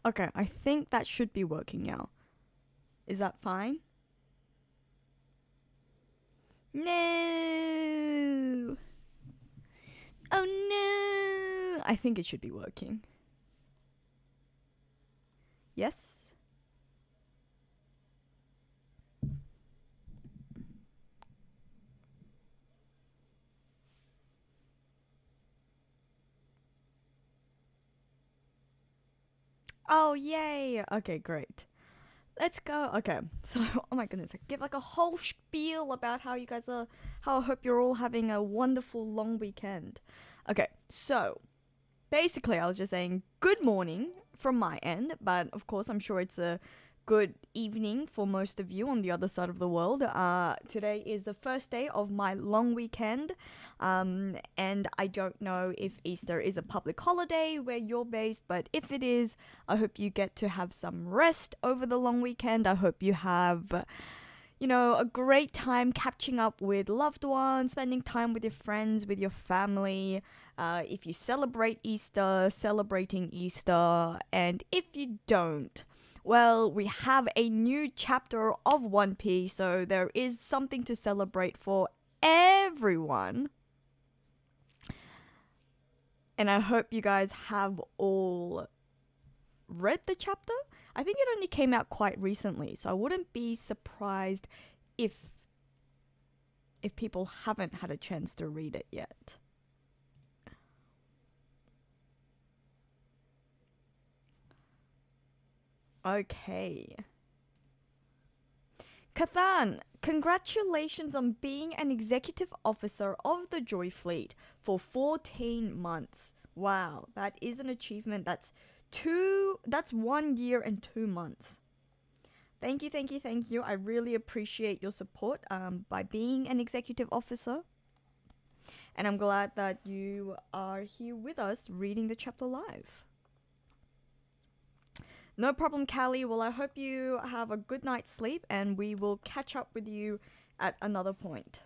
Okay, I think that should be working now. Is that fine? No! Oh no! I think it should be working. Yes? Oh, yay! Okay, great. Let's go. Okay, so, oh my goodness, I give like a whole spiel about how you guys are, how I hope you're all having a wonderful long weekend. Okay, so, basically, I was just saying good morning from my end, but of course, I'm sure it's a good evening for most of you on the other side of the world. Today is the first day of my long weekend, and I don't know if Easter is a public holiday where you're based, but if it is, I hope you get to have some rest over the long weekend. I hope you have a great time catching up with loved ones, spending time with your friends, with your family. If you celebrate Easter, celebrating Easter. And if you don't, well, we have a new chapter of One Piece, so there is something to celebrate for everyone. And I hope you guys have all read the chapter. I think it only came out quite recently, so I wouldn't be surprised if people haven't had a chance to read it yet. Okay. Kathan, congratulations on being an executive officer of the JoyFleet for 14 months. Wow, that is an achievement. That's 1 year and 2 months. Thank you, thank you, thank you. I really appreciate your support by being an executive officer. And I'm glad that you are here with us reading the chapter live. No problem, Callie. Well, I hope you have a good night's sleep and we will catch up with you at another point.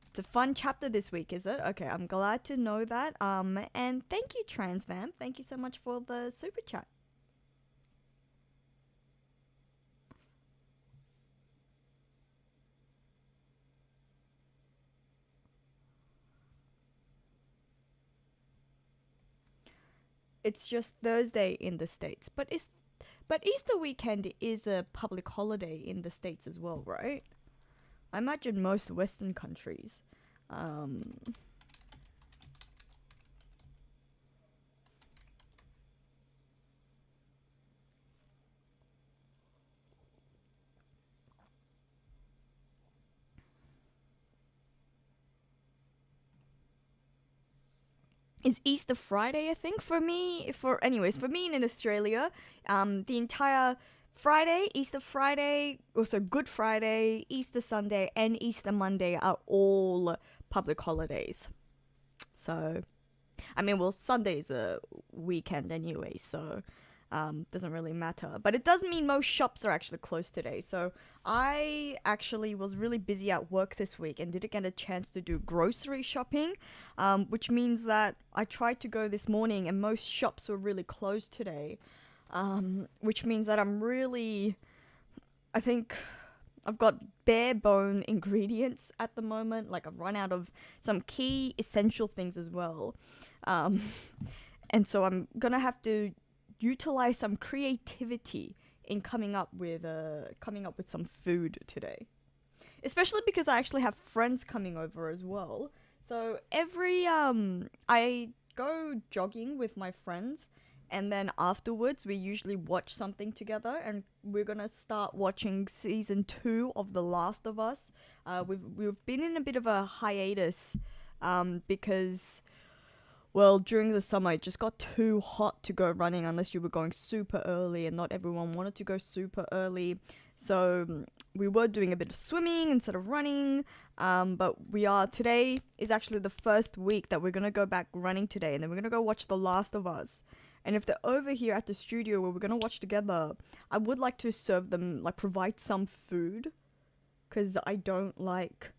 It's a fun chapter this week, is it? Okay, I'm glad to know that. And thank you, Transvamp. Thank you so much for the super chat. It's just Thursday in the States, but Easter weekend is a public holiday in the States as well, right? I imagine most Western countries. Um, is Easter Friday, I think, for me. For me in Australia, the entire Friday, Easter Friday, also Good Friday, Easter Sunday, and Easter Monday are all public holidays. So, I mean, well, Sunday is a weekend anyway, so doesn't really matter. But it does mean most shops are actually closed today. So I actually was really busy at work this week and didn't get a chance to do grocery shopping, which means that I tried to go this morning and most shops were really closed today, which means that I think I've got bare bone ingredients at the moment. Like I've run out of some key essential things as well. Um, and so I'm gonna have to utilize some creativity in coming up with some food today. Especially because I actually have friends coming over as well. So I go jogging with my friends and then afterwards we usually watch something together and we're gonna start watching season 2 of The Last of Us. We've been in a bit of a hiatus because well, during the summer, it just got too hot to go running unless you were going super early, and not everyone wanted to go super early. So we were doing a bit of swimming instead of running. But today is actually the first week that we're going to go back running today, and then we're going to go watch The Last of Us. And if they're over here at the studio where we're going to watch together, I would like to serve them, like provide some food, because I don't like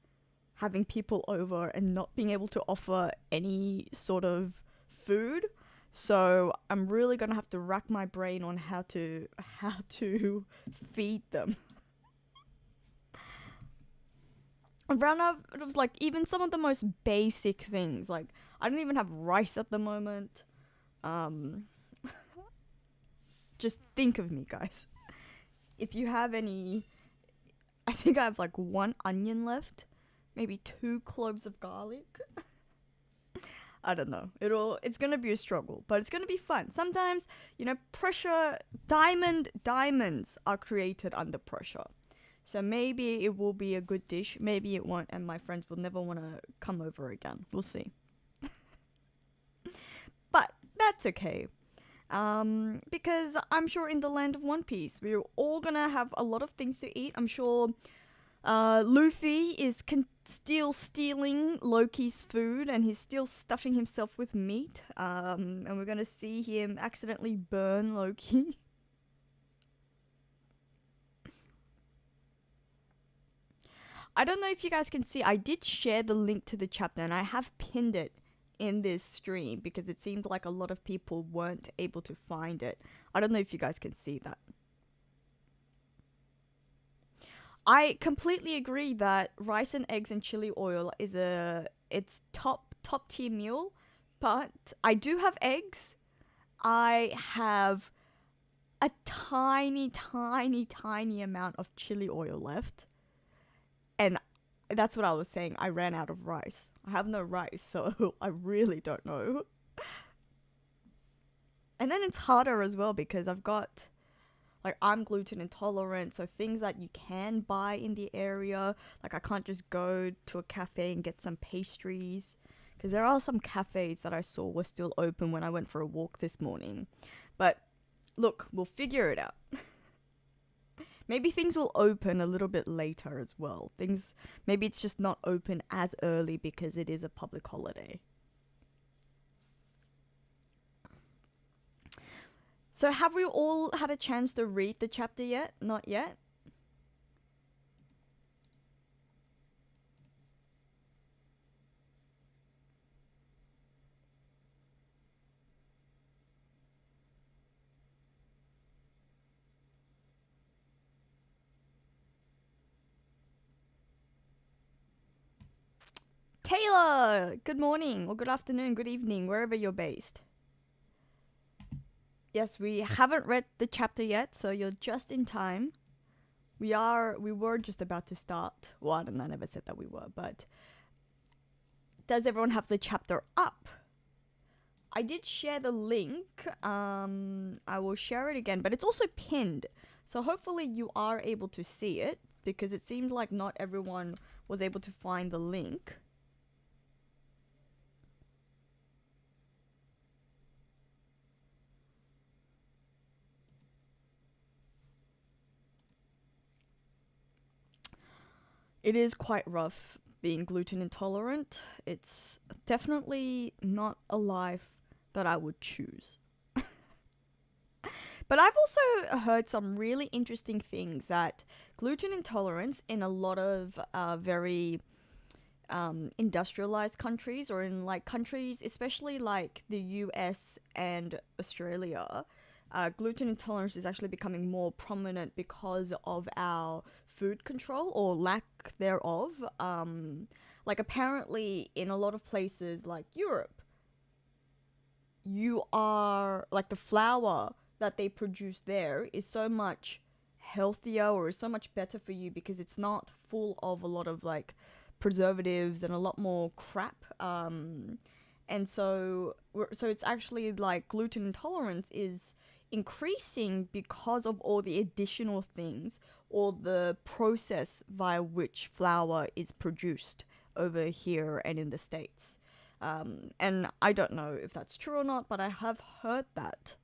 having people over and not being able to offer any sort of food. So I'm really gonna have to rack my brain on how to feed them. I ran out of like even some of the most basic things. Like I don't even have rice at the moment. Um, just think of me, guys. If you have any, I think I have like 1 onion left, maybe 2 cloves of garlic. I don't know. It's gonna be a struggle, but it's gonna be fun. Sometimes, pressure, diamonds are created under pressure. So maybe it will be a good dish, maybe it won't, and my friends will never want to come over again. We'll see. But that's okay. Because I'm sure in the land of One Piece, we're all gonna have a lot of things to eat. I'm sure Luffy is still stealing Loki's food, and he's still stuffing himself with meat. And we're gonna see him accidentally burn Loki. I don't know if you guys can see, I did share the link to the chapter, and I have pinned it in this stream because it seemed like a lot of people weren't able to find it. I don't know if you guys can see that. I completely agree that rice and eggs and chili oil is it's top tier meal, but I do have eggs. I have a tiny amount of chili oil left. And that's what I was saying. I ran out of rice. I have no rice, so I really don't know. And then it's harder as well because I'm gluten intolerant, so things that you can buy in the area, like I can't just go to a cafe and get some pastries, because there are some cafes that I saw were still open when I went for a walk this morning. But look, we'll figure it out. Maybe things will open a little bit later as well. Maybe it's just not open as early because it is a public holiday. So have we all had a chance to read the chapter yet? Not yet? Taylor! Good morning, or good afternoon, good evening, wherever you're based. Yes, we haven't read the chapter yet, so you're just in time. We were just about to start. Well, I never said that we were, but does everyone have the chapter up? I did share the link. I will share it again, but it's also pinned. So hopefully you are able to see it, because it seemed like not everyone was able to find the link. It is quite rough being gluten intolerant. It's definitely not a life that I would choose. But I've also heard some really interesting things, that gluten intolerance in a lot of very industrialized countries, or in like countries, especially like the US and Australia, gluten intolerance is actually becoming more prominent because of our food control or lack thereof. Like apparently in a lot of places like Europe, you are like the flour that they produce there is so much healthier, or is so much better for you, because it's not full of a lot of like preservatives and a lot more crap. And so it's actually like gluten intolerance is increasing because of all the additional things, or the process via which flour is produced over here and in the States. And I don't know if that's true or not, but I have heard that.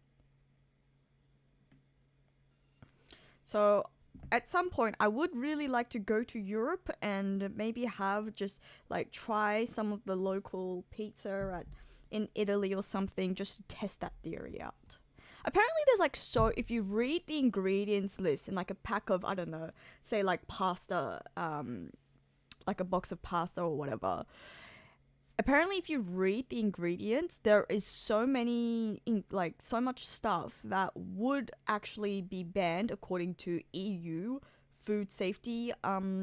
So at some point, I would really like to go to Europe and maybe have just like try some of the local pizza in Italy or something, just to test that theory out. Apparently there's like, so if you read the ingredients list in like a pack of, I don't know, say like pasta, like a box of pasta or whatever, apparently if you read the ingredients, there is so many like so much stuff that would actually be banned according to EU food safety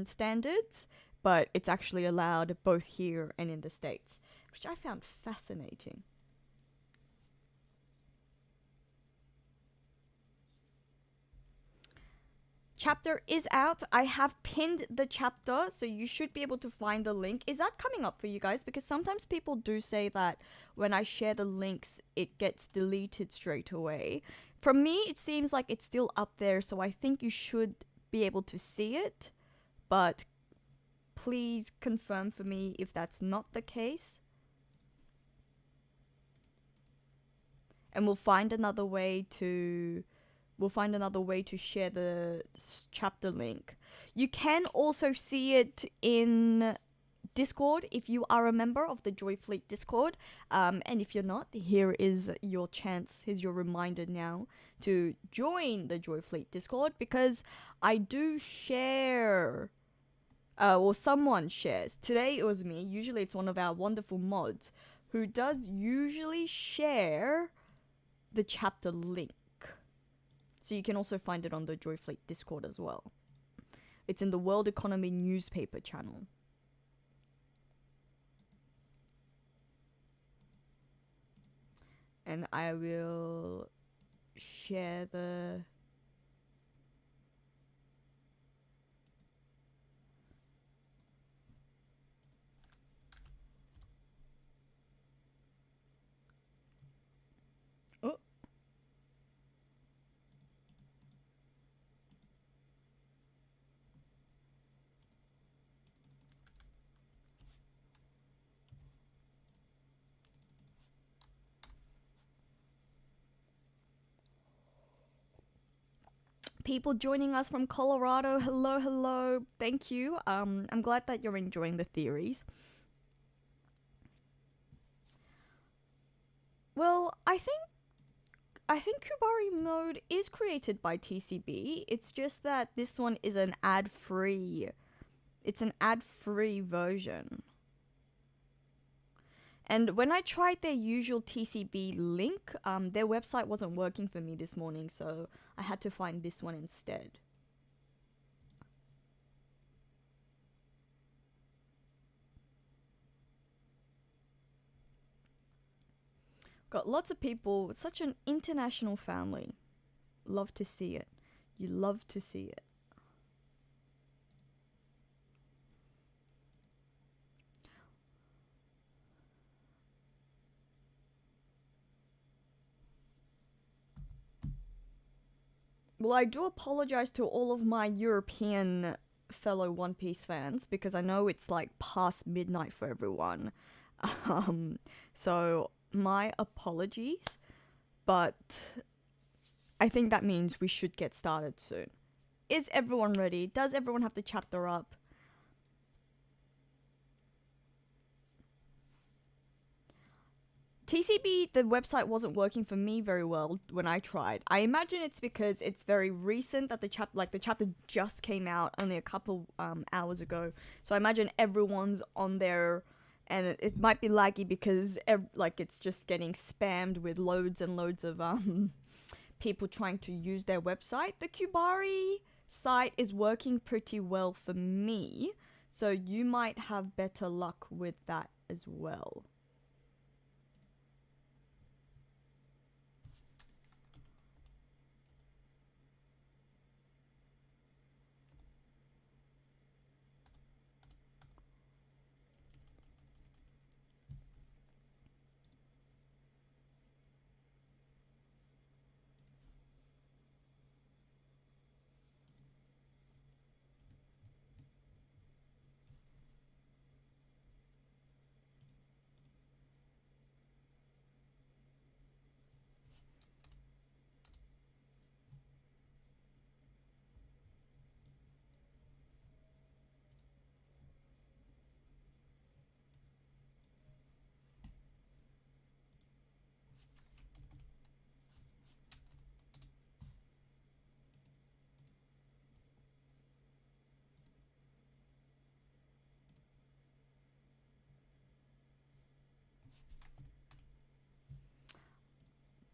standards, but it's actually allowed both here and in the States, which I found fascinating. Chapter is out. I have pinned the chapter, so you should be able to find the link. Is that coming up for you guys? Because sometimes people do say that when I share the links, it gets deleted straight away. For me, it seems like it's still up there, so I think you should be able to see it. But please confirm for me if that's not the case. And we'll find another way to share the chapter link. You can also see it in Discord if you are a member of the JoyFleet Discord. And if you're not, here is your chance, here's your reminder now to join the JoyFleet Discord, because I do share, or someone shares. Today it was me. Usually it's one of our wonderful mods who does usually share the chapter link. So you can also find it on the JoyFleet Discord as well. It's in the World Economy newspaper channel. And I will share the... Oh. People joining us from Colorado, hello, hello, thank you. I'm glad that you're enjoying the theories. Well, I think Kubari mode is created by TCB. It's just that this one is an ad-free. It's an ad-free version. And when I tried their usual TCB link, their website wasn't working for me this morning, so I had to find this one instead. Got lots of people, such an international family. Love to see it. You love to see it. Well, I do apologize to all of my European fellow One Piece fans, because I know it's like past midnight for everyone. So my apologies, but I think that means we should get started soon. Is everyone ready? Does everyone have the chapter up? TCB, the website wasn't working for me very well when I tried. I imagine it's because it's very recent that the chapter just came out only a couple hours ago. So I imagine everyone's on there, and it might be laggy because it's just getting spammed with loads and loads of people trying to use their website. The Kubari site is working pretty well for me, so you might have better luck with that as well.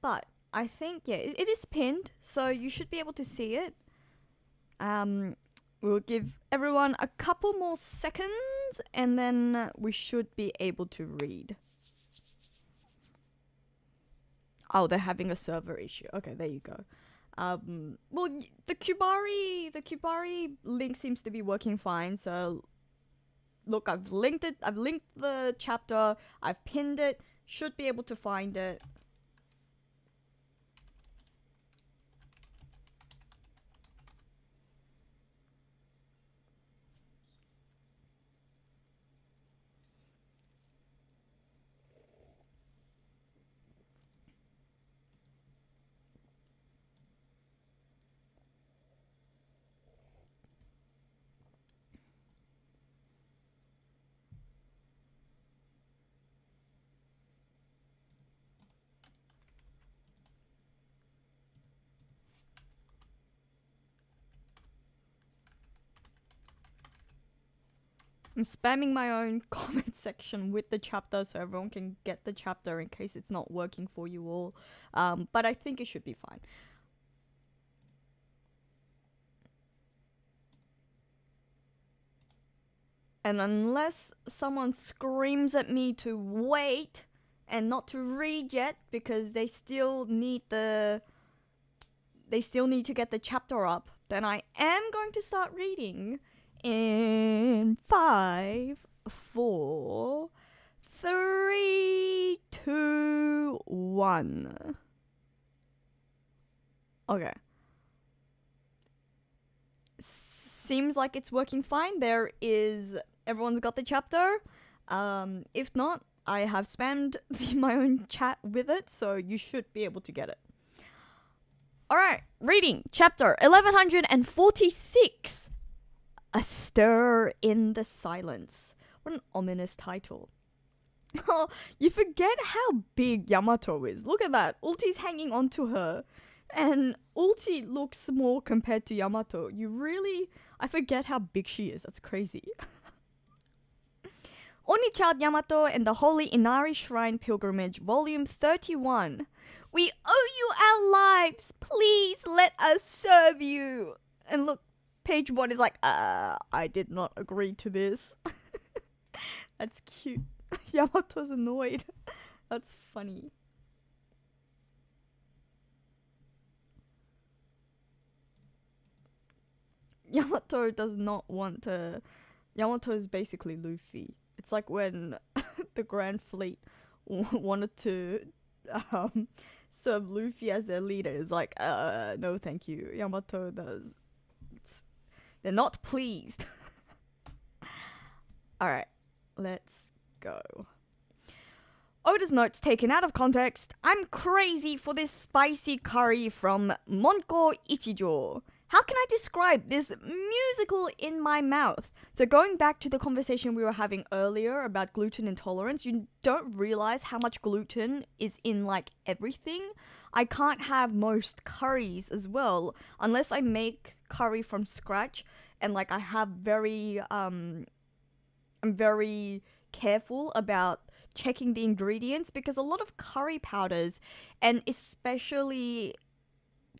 But I think, yeah, it is pinned, so you should be able to see it. We'll give everyone a couple more seconds, and then we should be able to read. Oh, they're having a server issue. Okay, there you go. Well, the Kubari link seems to be working fine. So, look, I've linked it. I've linked the chapter. I've pinned it. Should be able to find it. I'm spamming my own comment section with the chapter so everyone can get the chapter in case it's not working for you all. But I think it should be fine. And unless someone screams at me to wait and not to read yet because they still need to get the chapter up, then I am going to start reading in 5, 4, 3, 2, 1. Okay. Seems like it's working fine. Everyone's got the chapter. If not, I have spammed my own chat with it, so you should be able to get it. Alright, reading chapter 1146. A Stir in the Silence. What an ominous title. Oh, you forget how big Yamato is. Look at that. Ulti's hanging onto her. And Ulti looks small compared to Yamato. I forget how big she is. That's crazy. Oni-Child Yamato and the Holy Inari Shrine Pilgrimage, Volume 31. We owe you our lives. Please let us serve you. And look, page 1 is like, I did not agree to this. That's cute. Yamato's annoyed. That's funny. Yamato does not want to... Yamato is basically Luffy. It's like when the Grand Fleet wanted to serve Luffy as their leader. It's like, no thank you. Yamato does... They're not pleased. Alright, let's go. Oda's notes taken out of context. I'm crazy for this spicy curry from Monko Ichijo. How can I describe this musical in my mouth? So going back to the conversation we were having earlier about gluten intolerance, you don't realize how much gluten is in like everything. I can't have most curries as well unless I make curry from scratch, and like I have I'm very careful about checking the ingredients, because a lot of curry powders, and especially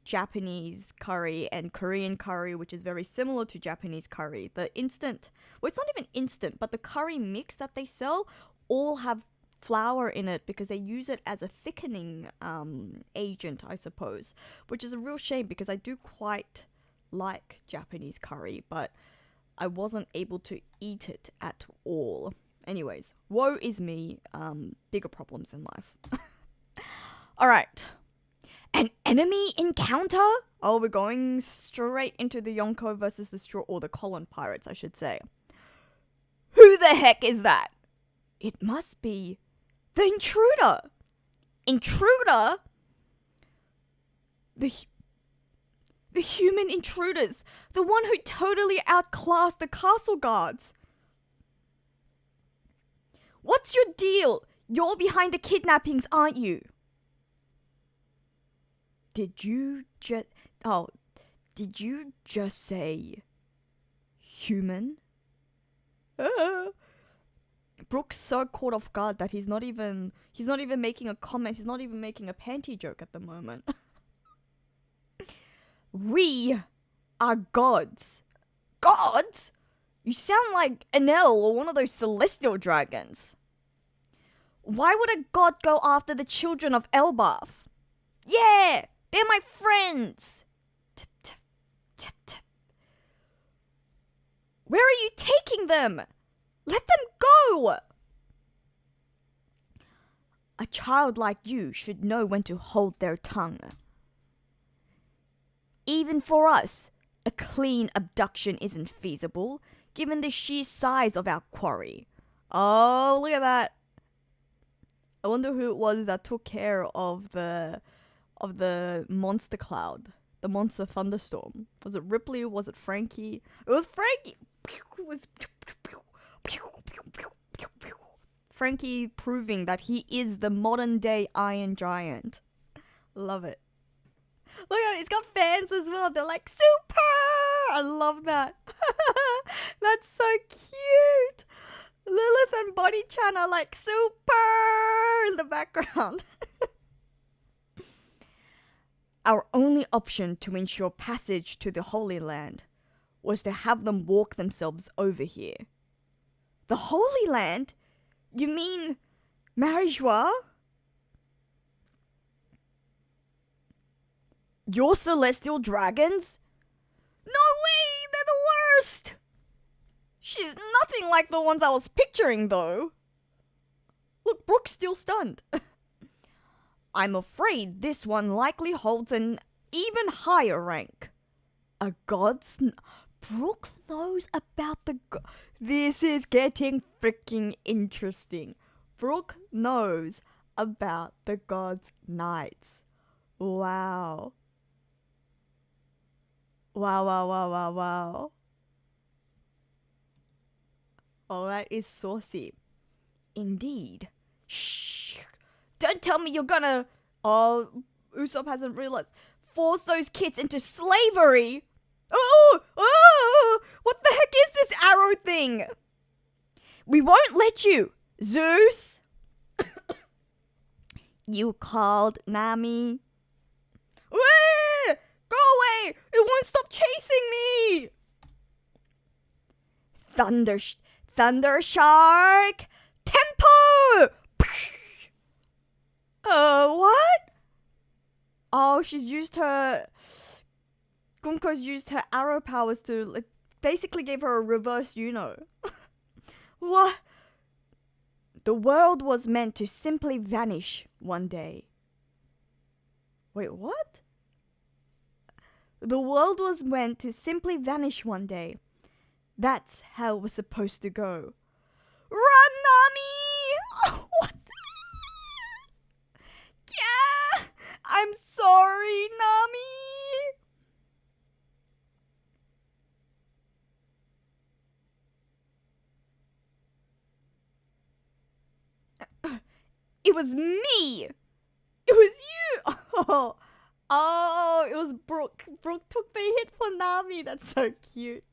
Japanese curry and Korean curry, which is very similar to Japanese curry, it's not even instant, but the curry mix that they sell all have flour in it because they use it as a thickening agent, I suppose, which is a real shame because I do quite like Japanese curry, but I wasn't able to eat it at all. Anyways, woe is me. Bigger problems in life. Alright. An enemy encounter? Oh, we're going straight into the Yonko versus the Straw, or the Colin Pirates, I should say. Who the heck is that? It must be the intruder. Intruder? The human intruders. The one who totally outclassed the castle guards. What's your deal? You're behind the kidnappings, aren't you? Did you just say human? Brooke's so caught off guard that he's not even making a comment. He's not even making a panty joke at the moment. We are gods. Gods? You sound like Enel or one of those celestial dragons. Why would a god go after the children of Elbaf? Yeah, they're my friends. Tip, tip, tip, tip. Where are you taking them? Let them go. A child like you should know when to hold their tongue. Even for us, a clean abduction isn't feasible, given the sheer size of our quarry. Oh, look at that. I wonder who it was that took care of the monster cloud, the monster thunderstorm. Was it Ripley? Was it Frankie? It was Frankie. It was Frankie proving that he is the modern day Iron Giant. Love it. Look at it, it's got fans as well. They're like, super! I love that. That's so cute. Lilith and Bonnie Chan are like, super! In the background. Our only option to ensure passage to the Holy Land was to have them walk themselves over here. The Holy Land? You mean Marijois? Your celestial dragons? No way! They're the worst! She's nothing like the ones I was picturing, though. Look, Brooke's still stunned. I'm afraid this one likely holds an even higher rank. A god's... Brooke knows about the... This is getting freaking interesting. Brooke knows about the god's knights. Wow. Wow, wow, wow, wow, wow. Oh, that is saucy. Indeed. Shh. Don't tell me you're gonna... Oh, Usopp hasn't realized. Force those kids into slavery. Oh! What the heck is this arrow thing? We won't let you, Zeus. You called, Nami. Wait! Go away! It won't stop chasing me! Thunder Shark! Tempo! What? Oh, she's used her... Gunko's used her arrow powers to... Like, basically gave her a reverse Yuno. What? The world was meant to simply vanish one day. Wait, what? The world was meant to simply vanish one day. That's how it was supposed to go. Run, Nami! Oh, what? Yeah! I'm sorry, Nami! It was me! It was you! Oh, it was Brooke. Brooke took the hit for Nami. That's so cute.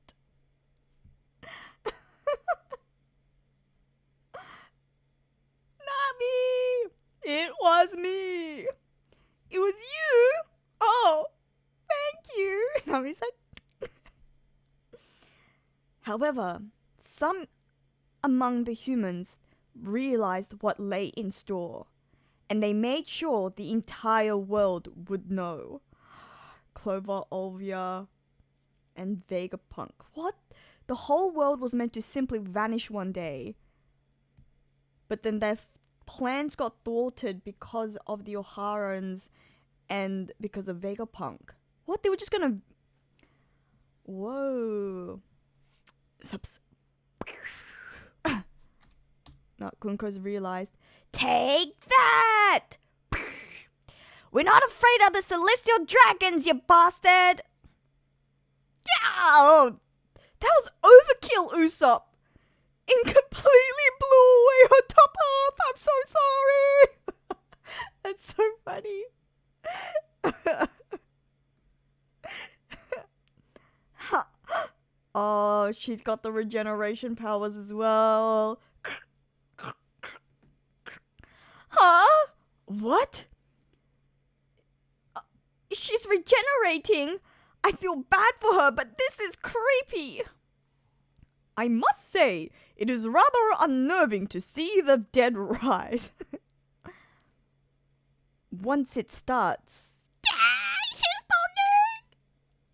Nami! It was me! It was you! Oh, thank you! Nami's like... However, some among the humans realized what lay in store, and they made sure the entire world would know. Clover, Olvia, and Vegapunk. What? The whole world was meant to simply vanish one day, but then their plans got thwarted because of the Oharans and because of Vegapunk. What? They were just gonna... Whoa. No, Kunko's realized. Take that! We're not afraid of the celestial dragons, you bastard! Yeah! Oh, that was overkill, Usopp. It completely blew away her top half. I'm so sorry. That's so funny. Oh, she's got the regeneration powers as well. What? She's regenerating. I feel bad for her, but this is creepy. I must say, it is rather unnerving to see the dead rise. Once it starts, she's talking.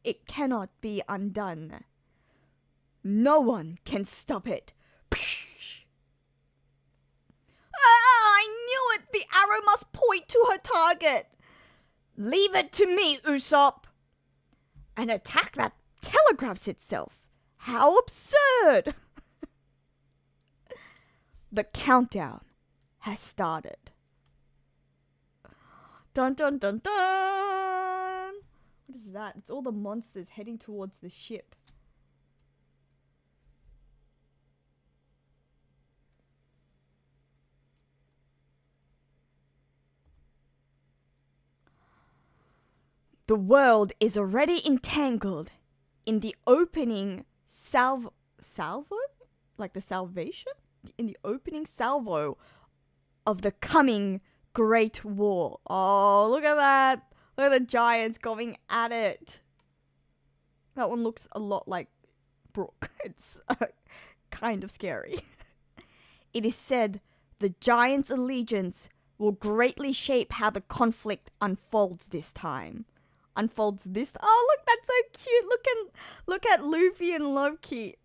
It cannot be undone. No one can stop it. I knew it! The arrow must point to her target. Leave it to me, Usopp. An attack that telegraphs itself. How absurd! The countdown has started. Dun dun dun dun! What is that? It's all the monsters heading towards the ship. The world is already entangled in the opening salvo? Like the salvation? In the opening salvo of the coming Great War. Oh, look at that. Look at the giants going at it. That one looks a lot like Brooke. It's kind of scary. It is said the giants' allegiance will greatly shape how the conflict unfolds this time. Oh, look, that's so cute. Look at Luffy and Loki.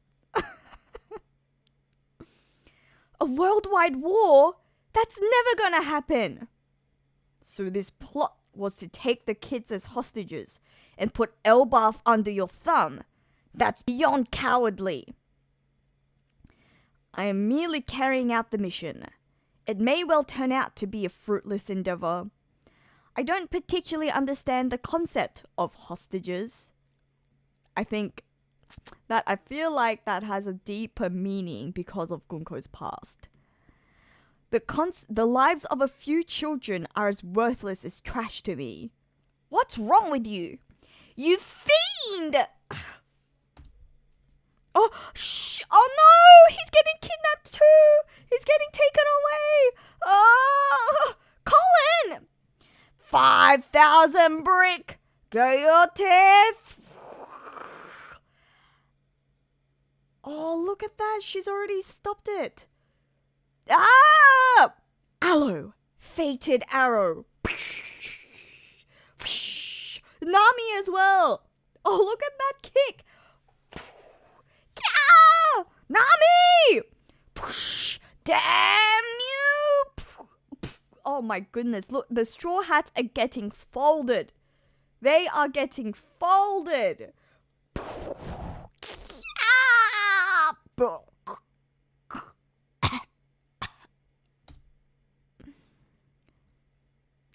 A worldwide war? That's never gonna happen. So this plot was to take the kids as hostages and put Elbaf under your thumb. That's beyond cowardly. I am merely carrying out the mission. It may well turn out to be a fruitless endeavor. I don't particularly understand the concept of hostages. I feel like that has a deeper meaning because of Gunko's past. The lives of a few children are as worthless as trash to me. What's wrong with you? You fiend! Oh, shh! Oh no! He's getting kidnapped too! He's getting taken away! Oh! Colin! 5,000 brick! Go your teeth! Oh, look at that. She's already stopped it. Ah! Aloe. Fated arrow. Nami as well. Oh, look at that kick. Yeah! Nami! Damn you! Oh my goodness. Look, the Straw Hats are getting folded. They are getting folded.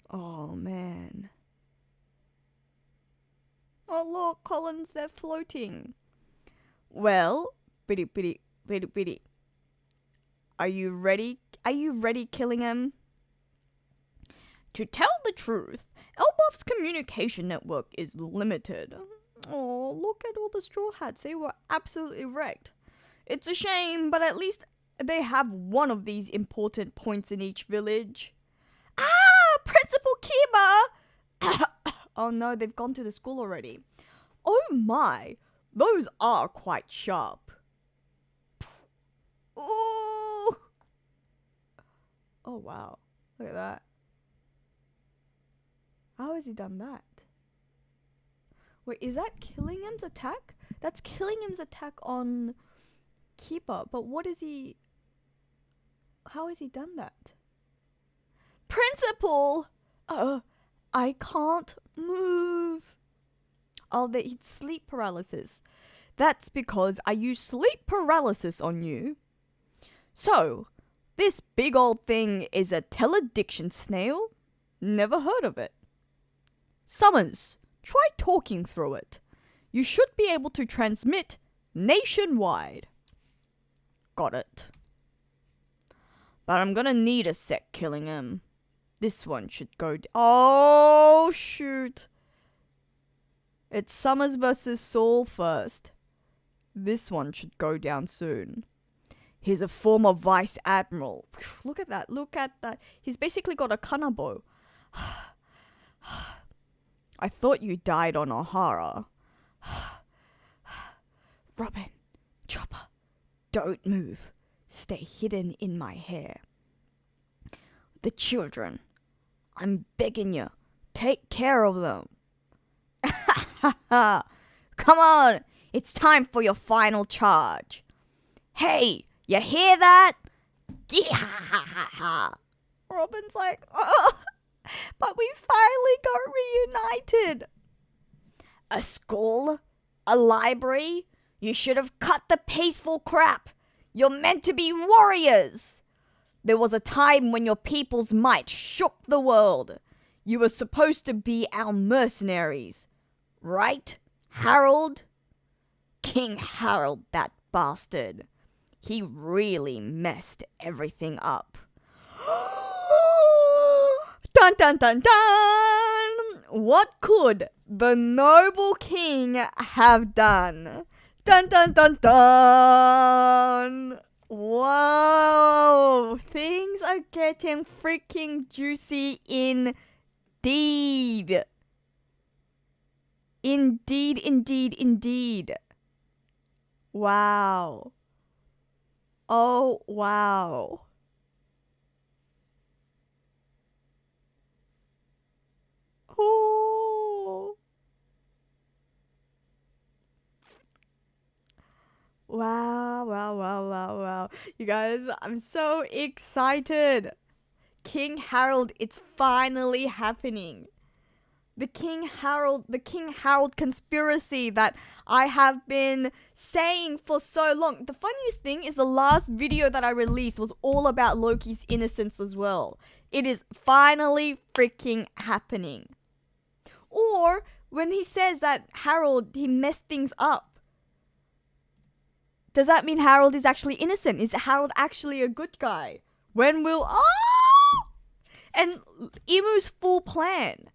Oh man. Oh look, Collins, they're floating. Well, bitty. Are you ready? Are you ready, Killingham? To tell the truth, Elbaf's communication network is limited. Oh, look at all the Straw Hats. They were absolutely wrecked. It's a shame, but at least they have one of these important points in each village. Ah! Principal Kiba! Oh no, they've gone to the school already. Oh my! Those are quite sharp. Ooh! Oh wow. Look at that. How has he done that? Wait, is that Killingham's attack? That's Killingham's attack on Kiba, but what is he... How has he done that? Principal! I can't move. Oh, it's sleep paralysis. That's because I use sleep paralysis on you. So, this big old thing is a telediction snail? Never heard of it. Summers, try talking through it. You should be able to transmit nationwide. Got it. But I'm gonna need a sec, Killingham. This one should go... Oh, shoot. It's Summers versus Saul first. This one should go down soon. He's a former vice admiral. Look at that. Look at that. He's basically got a kanabo. I thought you died on O'Hara. Robin, Chopper, don't move. Stay hidden in my hair. The children, I'm begging you, take care of them. Come on, it's time for your final charge. Hey, you hear that? Robin's like, oh, but we finally got reunited. A school? A library? You should have cut the peaceful crap. You're meant to be warriors. There was a time when your people's might shook the world. You were supposed to be our mercenaries. Right, Harold? King Harold, that bastard. He really messed everything up. Dun dun dun dun! What could the noble king have done? Dun dun dun dun! Whoa! Things are getting freaking juicy indeed. Indeed, indeed, indeed. Wow. Oh, wow. Oh. Wow, wow, wow, wow, wow. You guys, I'm so excited. King Harold, it's finally happening. The King Harold conspiracy that I have been saying for so long. The funniest thing is the last video that I released was all about Loki's innocence as well. It is finally freaking happening. Or when he says that Harold, he messed things up. Does that mean Harold is actually innocent? Is Harold actually a good guy? When will... Oh! And Imu's full plan.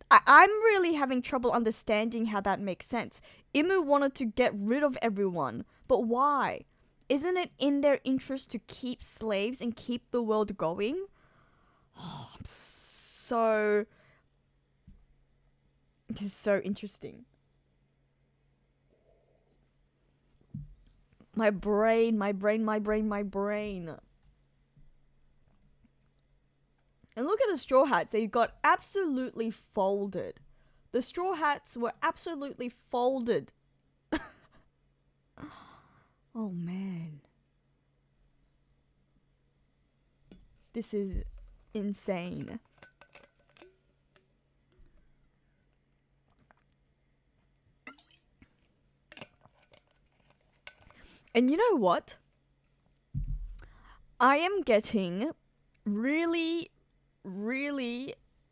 I'm really having trouble understanding how that makes sense. Imu wanted to get rid of everyone, but why? Isn't it in their interest to keep slaves and keep the world going? Oh, this is so interesting. My brain. And look at the Straw Hats. They got absolutely folded. The Straw Hats were absolutely folded. Oh, man. This is insane. And you know what? I am getting really...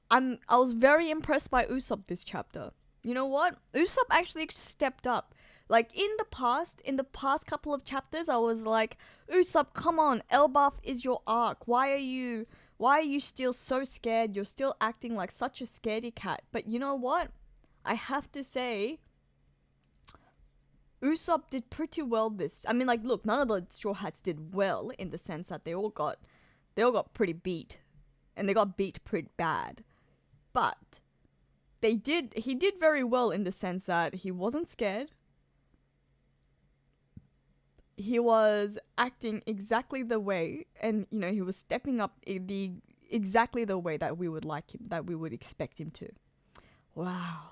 I was very impressed by Usopp this chapter. You know what? Usopp actually stepped up. Like in the past couple of chapters, I was like, Usopp, come on, Elbaf is your arc. Why are you still so scared? You're still acting like such a scaredy cat. But you know what? I have to say, Usopp did pretty well this. I mean, like, look, none of the Straw Hats did well in the sense that they all got pretty beat. And they got beat pretty bad. But he did very well in the sense that he wasn't scared. He was acting exactly the way, and you know, he was stepping up exactly the way that we would like him, that we would expect him to. Wow.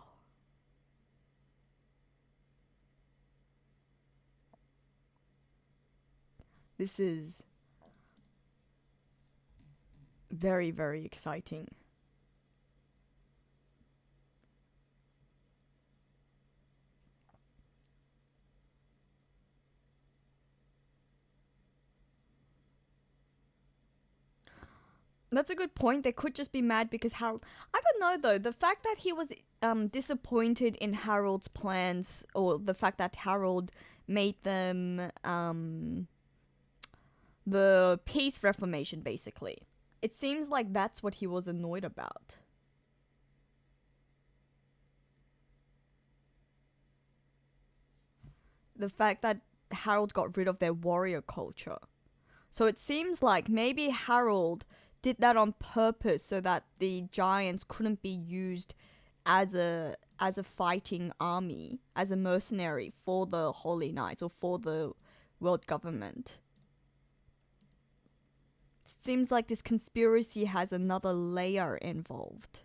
This is very, very exciting. That's a good point. They could just be mad because Harold... I don't know though. The fact that he was disappointed in Harold's plans, or the fact that Harold made them the peace reformation, basically. It seems like that's what he was annoyed about. The fact that Harold got rid of their warrior culture. So it seems like maybe Harold did that on purpose so that the giants couldn't be used as a fighting army, as a mercenary for the Holy Knights or for the world government. Seems like this conspiracy has another layer involved.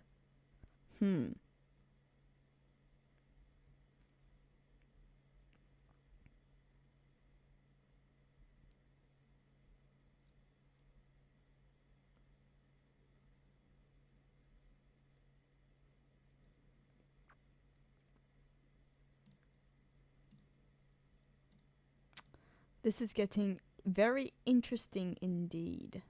This is getting very interesting indeed.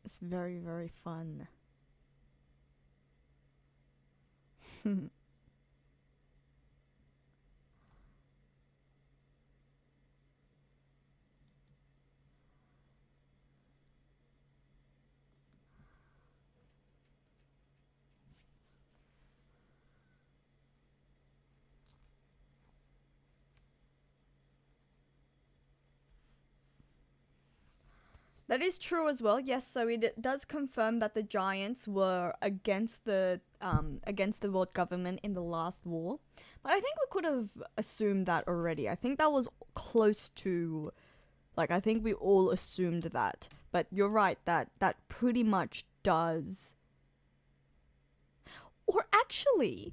It's very, very fun. That is true as well. Yes, so it does confirm that the giants were against the world government in the last war. But I think we could have assumed that already. I think that was close to, like, I think we all assumed that. But you're right that that pretty much does. Or actually,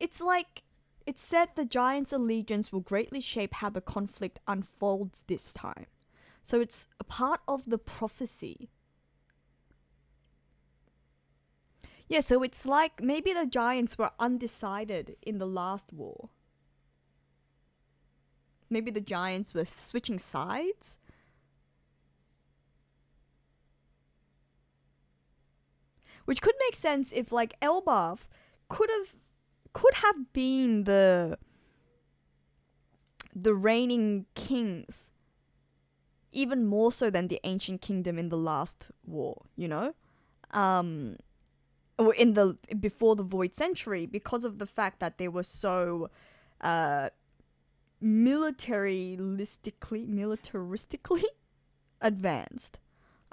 it's like it said the giants' allegiance will greatly shape how the conflict unfolds this time. So it's a part of the prophecy. Yeah, so it's like maybe the giants were undecided in the last war. Maybe the giants were switching sides. Which could make sense if like Elbaf could have been the reigning kings even more so than the ancient kingdom in the last war, you know? Or in the before the Void Century, because of the fact that they were so militaristically advanced.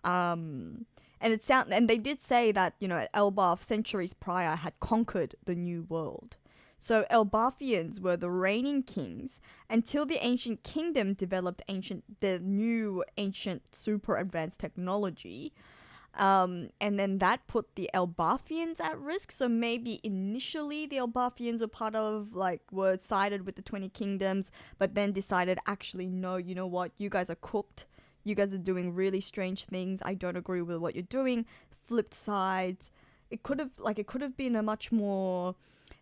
And they did say that, you know, Elbaf centuries prior had conquered the new world. So Elbathians were the reigning kings until the ancient kingdom developed the new ancient super advanced technology. And then that put the Elbathians at risk. So maybe initially the Elbathians were sided with the 20 kingdoms, but then decided, actually, no, you know what? You guys are cooked. You guys are doing really strange things. I don't agree with what you're doing. Flipped sides. It could have been a much more.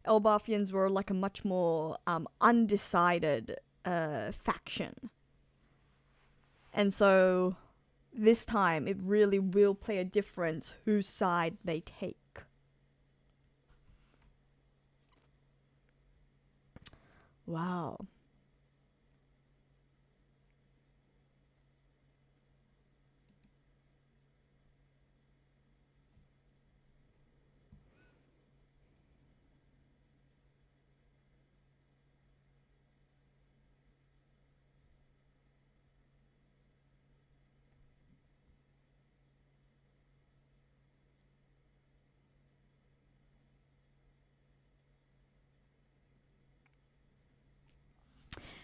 Elbathians were like a much more undecided faction. And so this time it really will play a difference whose side they take. Wow.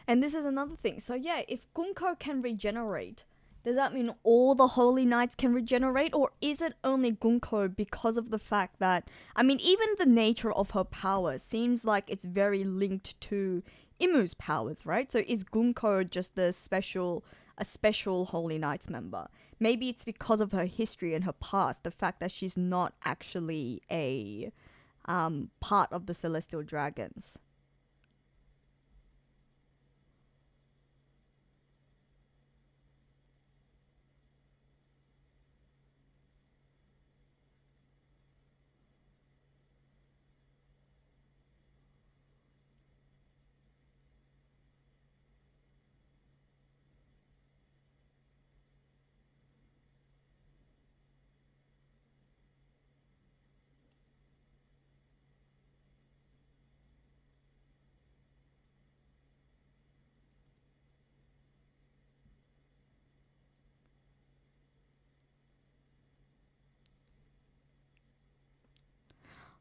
And this is another thing. So yeah, if Gunko can regenerate, does that mean all the Holy Knights can regenerate? Or is it only Gunko because of the fact that, I mean, even the nature of her power seems like it's very linked to Imu's powers, right? So is Gunko just a special Holy Knights member? Maybe it's because of her history and her past, the fact that she's not actually a part of the Celestial Dragons.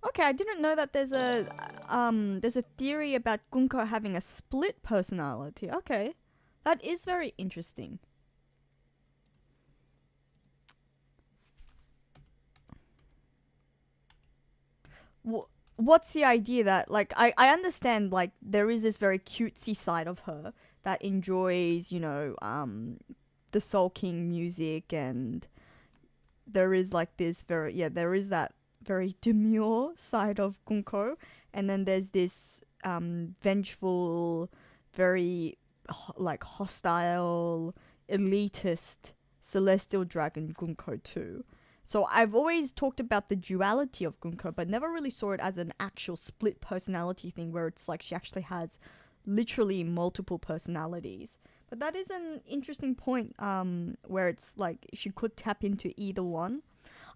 Okay, I didn't know that there's a theory about Gunko having a split personality. Okay. That is very interesting. What's the idea that, like, I understand, like, there is this very cutesy side of her that enjoys, the Soul King music, and there is like this very, there is that very demure side of Gunko, and then there's this vengeful, very like hostile, elitist celestial dragon Gunko too. So I've always talked about the duality of Gunko, but never really saw it as an actual split personality thing where it's like she actually has literally multiple personalities. But that is an interesting point, where it's like she could tap into either one.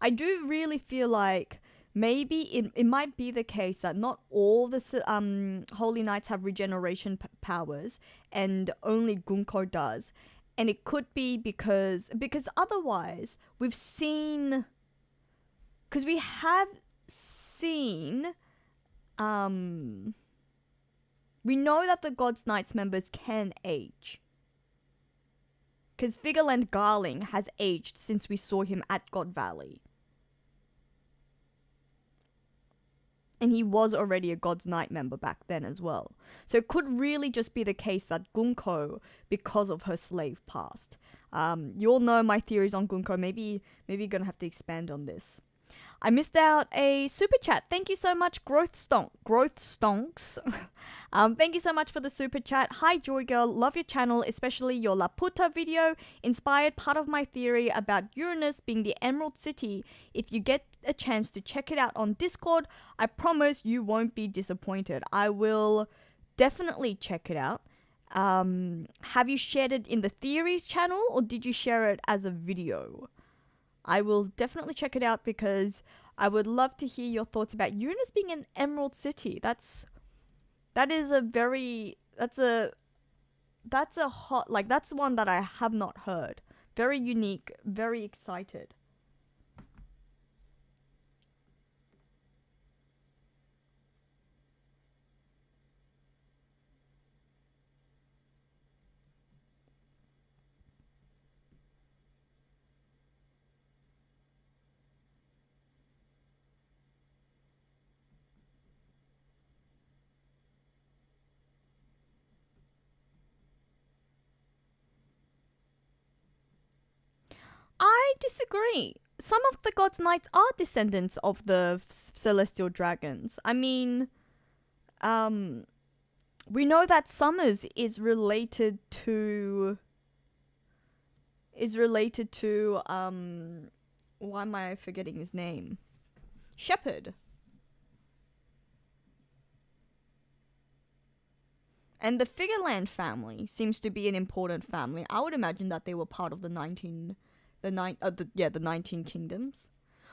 I do really feel like maybe it might be the case that not all the Holy Knights have regeneration powers, and only Gunko does. And it could be because otherwise we've seen, because we have seen, we know that the God's Knights members can age. Because Vigaland Garling has aged since we saw him at God Valley. And he was already a God's Knight member back then as well. So it could really just be the case that Gunko, because of her slave past. You all know my theories on Gunko. Maybe you're going to have to expand on this. I missed out a super chat. Thank you so much, Growth Stonks. Thank you so much for the super chat. Hi, JoyGirl. Love your channel, especially your Laputa video. Inspired part of my theory about Uranus being the Emerald City. If you get a chance to check it out on Discord, I promise you won't be disappointed. I will definitely check it out. Have you shared it in the theories channel, or did you share it as a video? I will definitely check it out because I would love to hear your thoughts about Uranus being an Emerald City. That's one that I have not heard. Very unique, very excited. I disagree. Some of the God's Knights are descendants of the celestial dragons. I mean, we know that Summers is related to why am I forgetting his name? Shepherd. And the Figureland family seems to be an important family. I would imagine that they were part of the 19 kingdoms.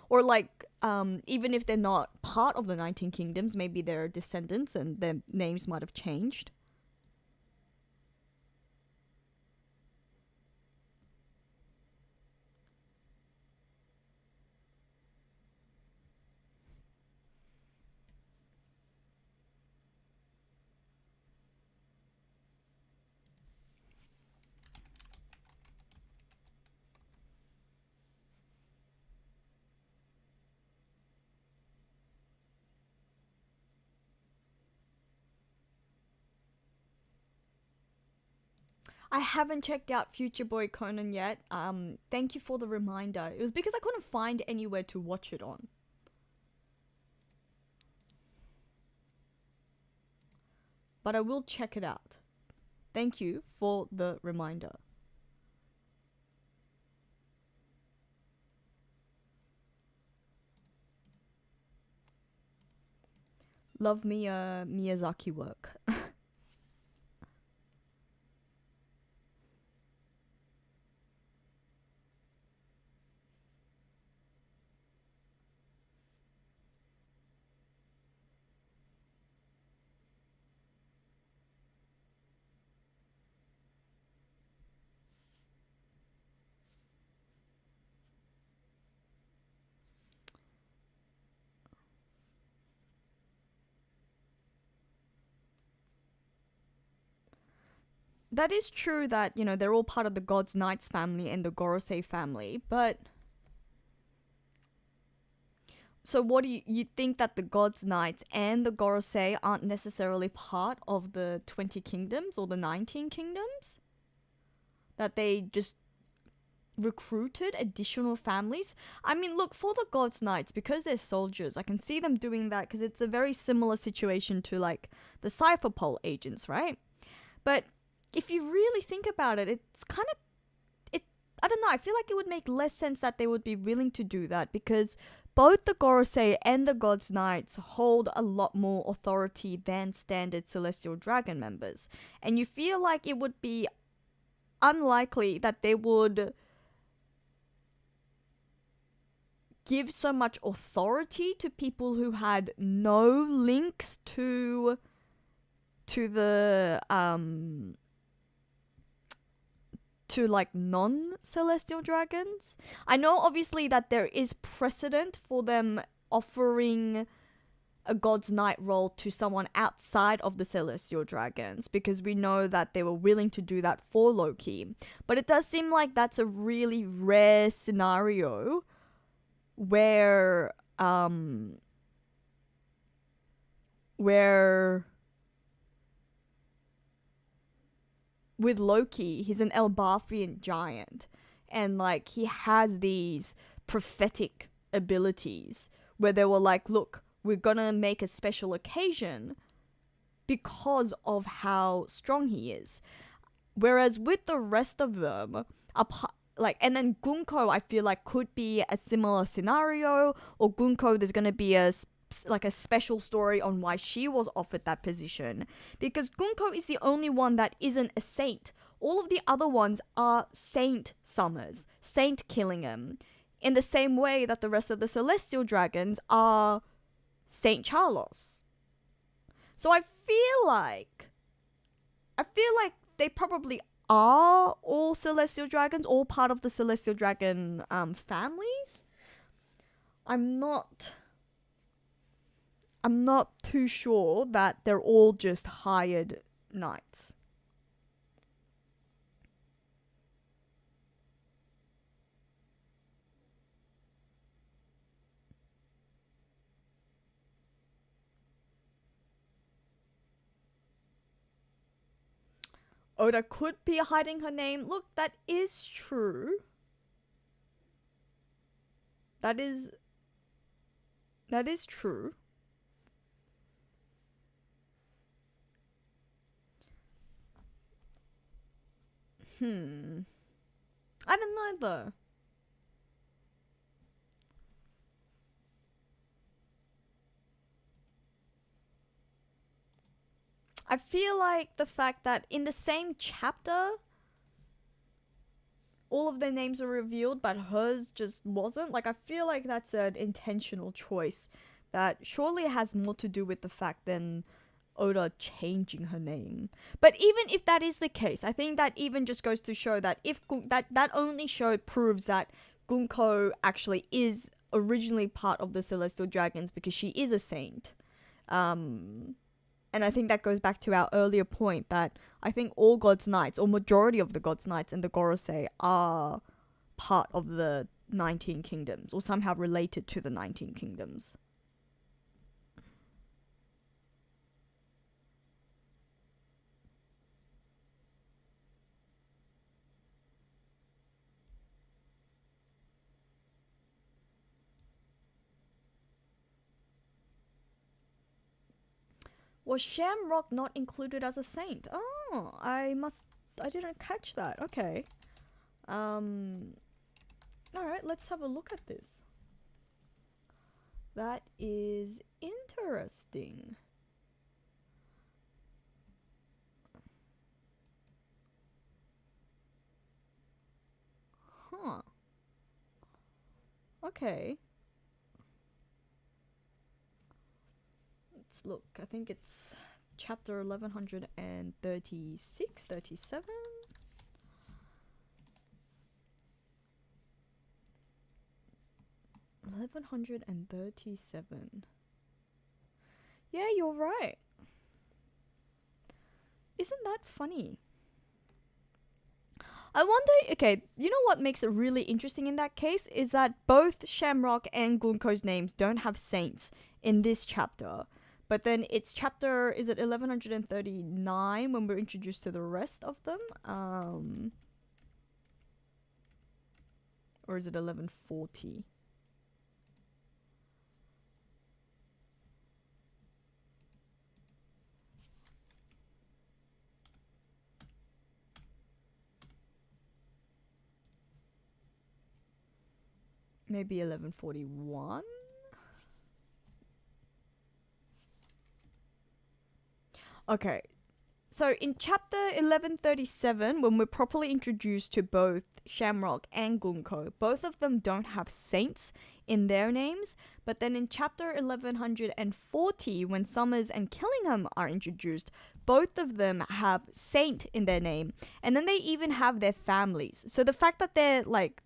Or like, even if they're not part of the 19 kingdoms, maybe they're descendants and their names might have changed. I haven't checked out Future Boy Conan yet. Thank you for the reminder. It was because I couldn't find anywhere to watch it on. But I will check it out. Thank you for the reminder. Love me Miyazaki work. that is true that, you know, they're all part of the God's Knights family and the Gorosei family, but so what do you think that the God's Knights and the Gorosei aren't necessarily part of the 20 kingdoms or the 19 kingdoms? That they just recruited additional families? I mean, look, for the God's Knights, because they're soldiers, I can see them doing that because it's a very similar situation to like the Cypher Pole agents, right? But if you really think about it, it's kind of, I don't know, I feel like it would make less sense that they would be willing to do that because both the Gorosei and the God's Knights hold a lot more authority than standard Celestial Dragon members. And you feel like it would be unlikely that they would give so much authority to people who had no links to the to like non-celestial dragons. I know obviously that there is precedent for them offering a God's Knight role to someone outside of the celestial dragons because we know that they were willing to do that for Loki. But it does seem like that's a really rare scenario where with Loki, he's an Elbathian giant, and like he has these prophetic abilities where they were like, look, we're gonna make a special occasion because of how strong he is. Whereas with the rest of them, and then Gunko, I feel like could be a similar scenario, or Gunko, there's gonna be a special story on why she was offered that position, because Gunko is the only one that isn't a saint. All of the other ones are Saint Summers, Saint Killingham, in the same way that the rest of the Celestial Dragons are Saint Charlos. So I feel like they probably are all Celestial Dragons, all part of the Celestial Dragon families. I'm not too sure that they're all just hired knights. Oda could be hiding her name. Look, that is true. That is true. I don't know though. I feel like the fact that in the same chapter, all of their names were revealed, but hers just wasn't. Like, I feel like that's an intentional choice that surely has more to do with the fact than Oda changing her name. But even if that is the case, I think that even just goes to show that if that only proves that Gunko actually is originally part of the Celestial Dragons because she is a saint. And I think that goes back to our earlier point that I think all God's Knights, or majority of the God's Knights and the Gorosei, are part of the 19 Kingdoms, or somehow related to the 19 Kingdoms. Was Shamrock not included as a saint? Oh, I didn't catch that. Okay. Alright, let's have a look at this. That is interesting. Huh. Okay. Let's look. I think it's chapter 1136, 37. 1137. Yeah, you're right. Isn't that funny? I wonder, okay, you know what makes it really interesting in that case is that both Shamrock and Gunko's names don't have saints in this chapter. But then it's chapter, is it 1139 when we're introduced to the rest of them? Or is it 1140? Maybe 1141? Okay, so in chapter 1137, when we're properly introduced to both Shamrock and Gunko, both of them don't have saints in their names. But then in chapter 1140, when Summers and Killingham are introduced, both of them have saint in their name. And then they even have their families. So the fact that they're like,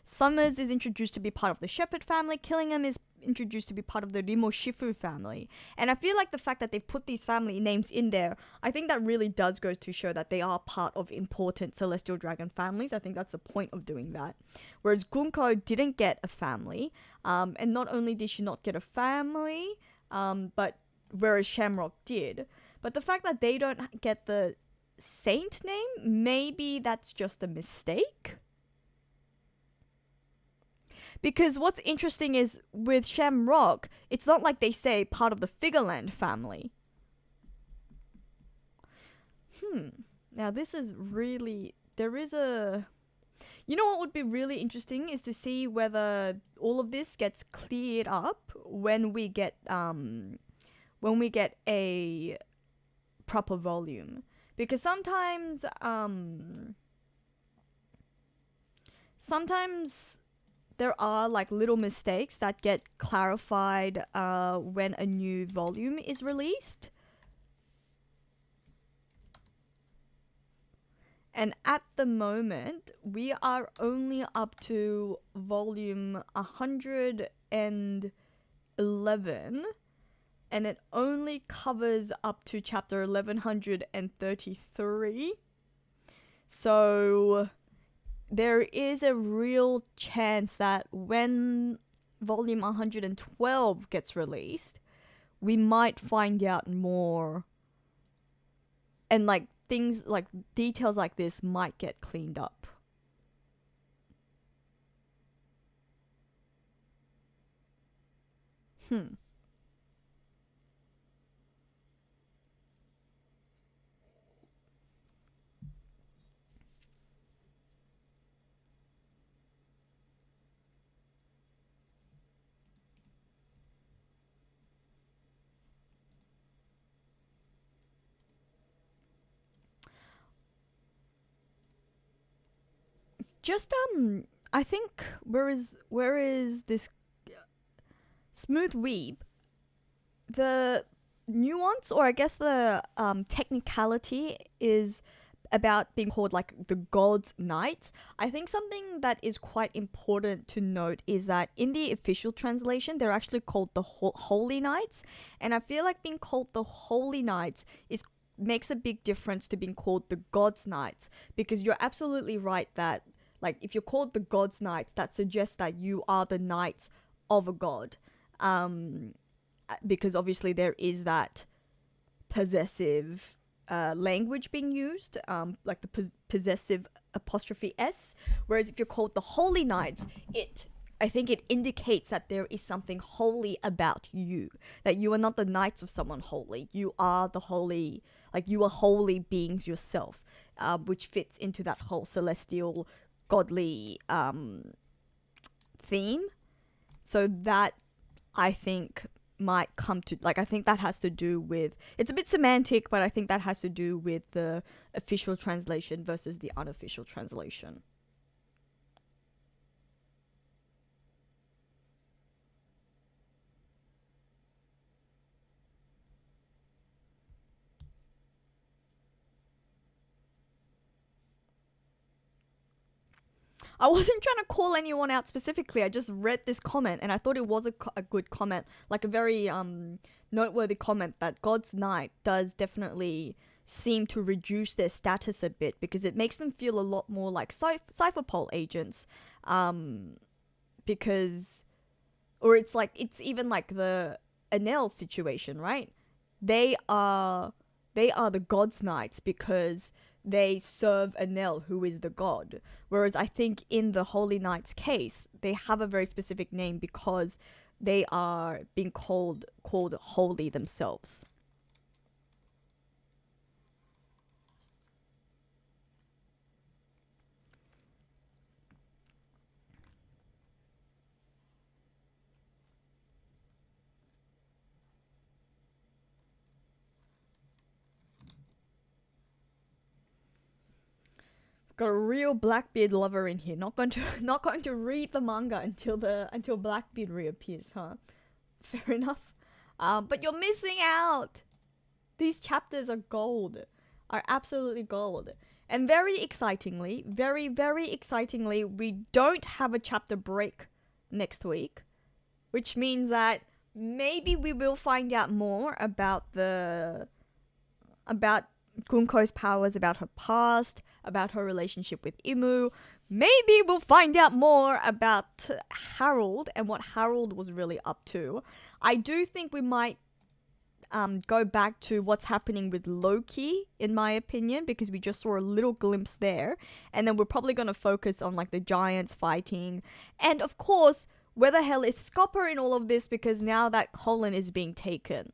Summers is introduced to be part of the Shepherd family, Killingham is introduced to be part of the Rimoshifu family. And I feel like the fact that they've put these family names in there, I think that really does go to show that they are part of important Celestial Dragon families. I think that's the point of doing that. Whereas Gunko didn't get a family, and not only did she not get a family, but whereas Shamrock did. But the fact that they don't get the saint name, maybe that's just a mistake. Because what's interesting is with Shamrock, it's not like they say part of the Figureland family. Now this is really, there is a, you know what would be really interesting is to see whether all of this gets cleared up when we get a proper volume. Because sometimes there are like little mistakes that get clarified when a new volume is released. And at the moment, we are only up to volume 111, and it only covers up to chapter 1133. So there is a real chance that when volume 112 gets released, we might find out more. And like things like details like this might get cleaned up. Just I think where is this Smooth Weeb? The nuance, or I guess the technicality, is about being called like the God's Knights. I think something that is quite important to note is that in the official translation, they're actually called the Holy Knights, and I feel like being called the Holy Knights makes a big difference to being called the God's Knights, because you're absolutely right that like if you're called the God's Knights, that suggests that you are the knights of a god, because obviously there is that possessive language being used, like the possessive apostrophe s, whereas if you're called the Holy Knights, I think it indicates that there is something holy about you, that you are not the knights of someone holy, you are the holy, like you are holy beings yourself, which fits into that whole celestial godly theme. So that I think might come to, like, I think that has to do with, it's a bit semantic, but I think that has to do with the official translation versus the unofficial translation. I wasn't trying to call anyone out specifically. I just read this comment and I thought it was a good comment, like a very noteworthy comment, that God's Knight does definitely seem to reduce their status a bit, because it makes them feel a lot more like cypherpole agents. Because, or it's even like the Enel situation, right? They are the God's Knights because they serve Enel, who is the god. Whereas I think in the Holy Knights case, they have a very specific name because they are being called holy themselves. Got a real Blackbeard lover in here. Not going to read the manga until Blackbeard reappears, huh? Fair enough. But you're missing out. These chapters are gold. Are absolutely gold. And very excitingly, very excitingly, we don't have a chapter break next week, which means that maybe we will find out more about Gunko's powers, about her past, about her relationship with Imu. Maybe we'll find out more about Harold and what Harold was really up to. I do think we might go back to what's happening with Loki, in my opinion, because we just saw a little glimpse there. And then we're probably going to focus on like the giants fighting. And of course, where the hell is Scopper in all of this, because now that Colin is being taken.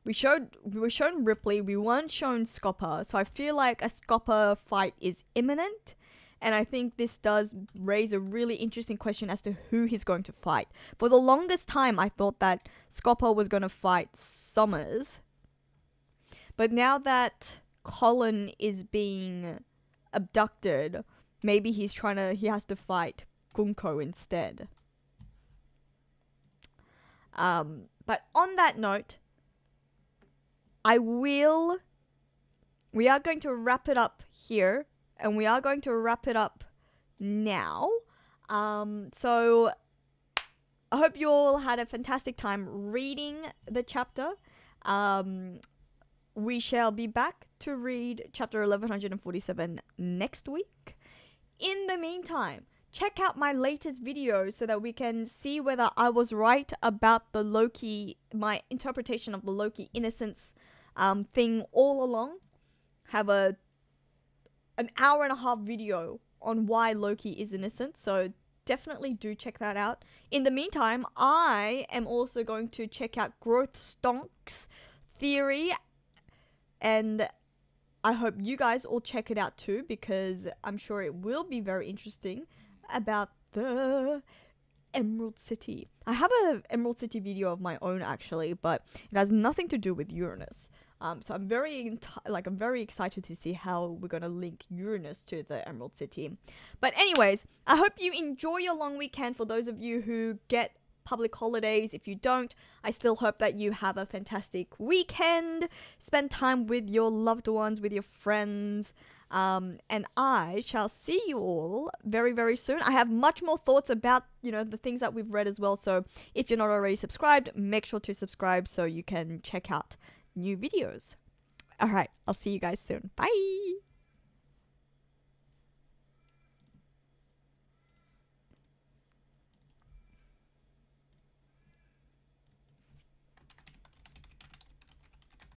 We were shown Ripley, we weren't shown Scopper, so I feel like a Scopper fight is imminent, and I think this does raise a really interesting question as to who he's going to fight. For the longest time, I thought that Scopper was going to fight Summers, but now that Colin is being abducted, maybe he has to fight Gunko instead. But on that note, we are going to wrap it up here, and we are going to wrap it up now. So I hope you all had a fantastic time reading the chapter. We shall be back to read chapter 1147 next week. In the meantime, check out my latest video so that we can see whether I was right about the Loki, my interpretation of the Loki innocence thing all along. Have an hour and a half video on why Loki is innocent, so definitely do check that out. In the meantime, I am also going to check out Growth Stonk's theory, and I hope you guys all check it out too, because I'm sure it will be very interesting about the Emerald City. I have an Emerald City video of my own actually, but it has nothing to do with Uranus. So I'm very excited to see how we're gonna link Uranus to the Emerald City. But anyways, I hope you enjoy your long weekend. For those of you who get public holidays, if you don't, I still hope that you have a fantastic weekend. Spend time with your loved ones, with your friends. And I shall see you all very, very soon. I have much more thoughts about, the things that we've read as well. So if you're not already subscribed, make sure to subscribe so you can check out new videos. All right, I'll see you guys soon. Bye.